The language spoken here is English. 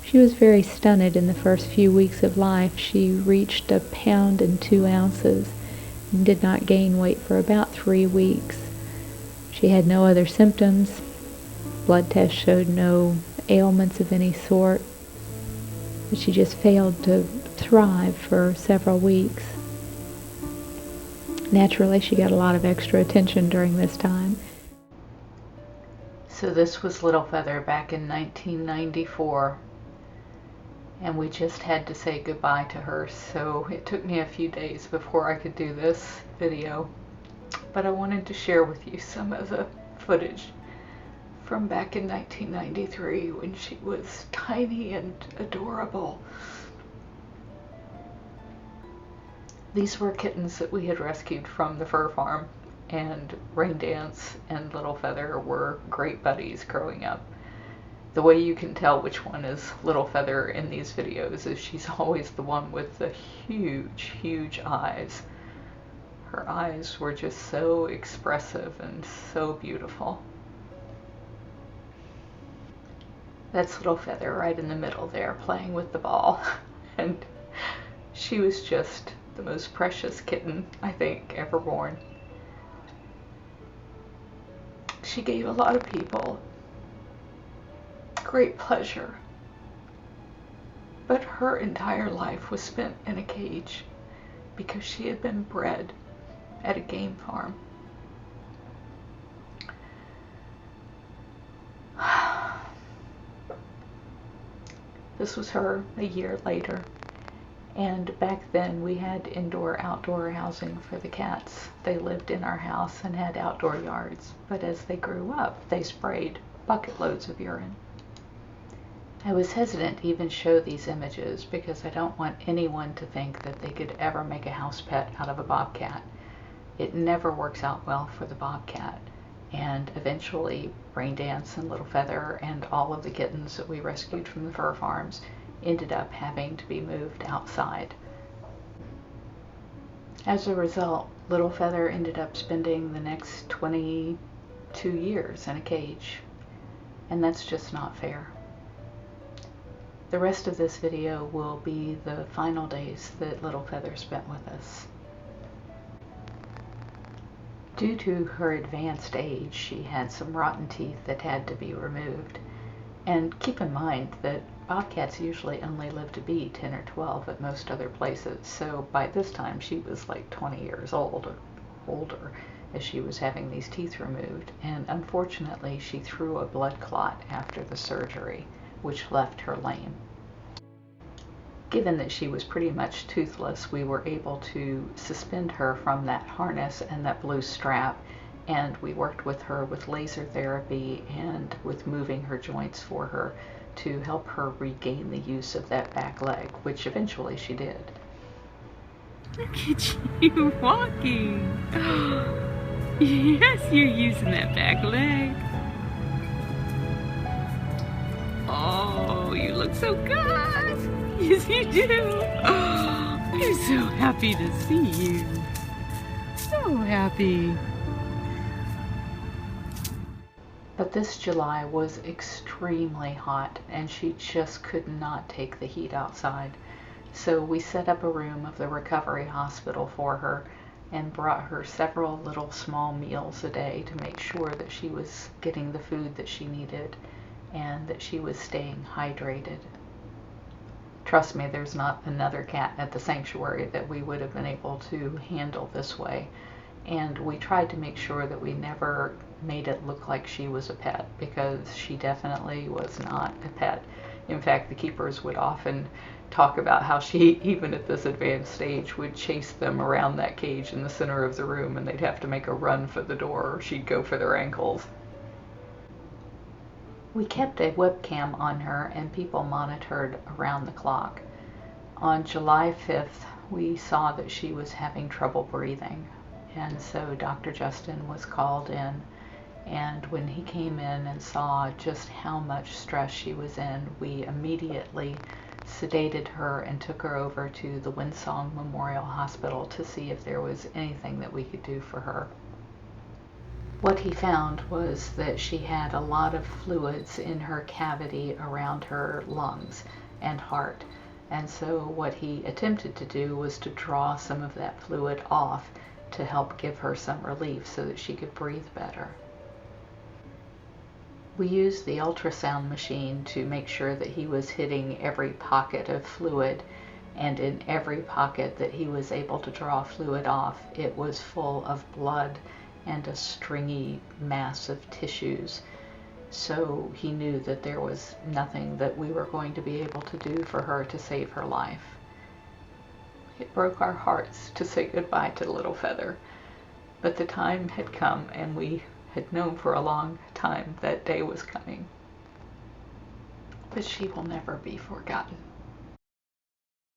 She was very stunted in the first few weeks of life. She reached 1 pound and 2 ounces and did not gain weight for about 3 weeks. She had no other symptoms. Blood tests showed no ailments of any sort. But she just failed to thrive for several weeks. Naturally, she got a lot of extra attention during this time. So this was Little Feather back in 1994. And we just had to say goodbye to her, so it took me a few days before I could do this video. But I wanted to share with you some of the footage from back in 1993 when she was tiny and adorable. These were kittens that we had rescued from the fur farm, and Raindance and Little Feather were great buddies growing up. The way you can tell which one is Little Feather in these videos is she's always the one with the huge, huge eyes. Her eyes were just so expressive and so beautiful. That's Little Feather right in the middle there, playing with the ball. And she was just the most precious kitten, I think, ever born. She gave a lot of people great pleasure, but her entire life was spent in a cage because she had been bred at a game farm. This was her a year later, and back then we had indoor-outdoor housing for the cats. They lived in our house and had outdoor yards, but as they grew up, they sprayed bucket loads of urine. I was hesitant to even show these images because I don't want anyone to think that they could ever make a house pet out of a bobcat. It never works out well for the bobcat, and eventually Raindance and Little Feather and all of the kittens that we rescued from the fur farms ended up having to be moved outside. As a result, Little Feather ended up spending the next 22 years in a cage, and that's just not fair. The rest of this video will be the final days that Little Feather spent with us. Due to her advanced age, she had some rotten teeth that had to be removed. And keep in mind that bobcats usually only live to be 10 or 12 at most other places, so by this time she was like 20 years old or older as she was having these teeth removed, and unfortunately she threw a blood clot after the surgery, which left her lame. Given that she was pretty much toothless, we were able to suspend her from that harness and that blue strap, and we worked with her with laser therapy and with moving her joints for her to help her regain the use of that back leg, which eventually she did. Look at you walking. Yes, you're using that back leg. Oh, you look so good. Yes, you do. I'm so happy to see you. So happy. But this July was extremely hot, and she just could not take the heat outside. So we set up a room of the recovery hospital for her and brought her several little small meals a day to make sure that she was getting the food that she needed and that she was staying hydrated. Trust me, there's not another cat at the sanctuary that we would have been able to handle this way. And we tried to make sure that we never made it look like she was a pet, because she definitely was not a pet. In fact, the keepers would often talk about how she, even at this advanced stage, would chase them around that cage in the center of the room, and they'd have to make a run for the door, or she'd go for their ankles. We kept a webcam on her, and people monitored around the clock. On July 5th, we saw that she was having trouble breathing, and so Dr. Justin was called in, and when he came in and saw just how much stress she was in, we immediately sedated her and took her over to the Winsong Memorial Hospital to see if there was anything that we could do for her. What he found was that she had a lot of fluids in her cavity around her lungs and heart. And so what he attempted to do was to draw some of that fluid off to help give her some relief so that she could breathe better. We used the ultrasound machine to make sure that he was hitting every pocket of fluid, and in every pocket that he was able to draw fluid off, it was full of blood and a stringy mass of tissues. So he knew that there was nothing that we were going to be able to do for her to save her life. It broke our hearts to say goodbye to Little Feather, but the time had come, and we had known for a long time that day was coming. But she will never be forgotten.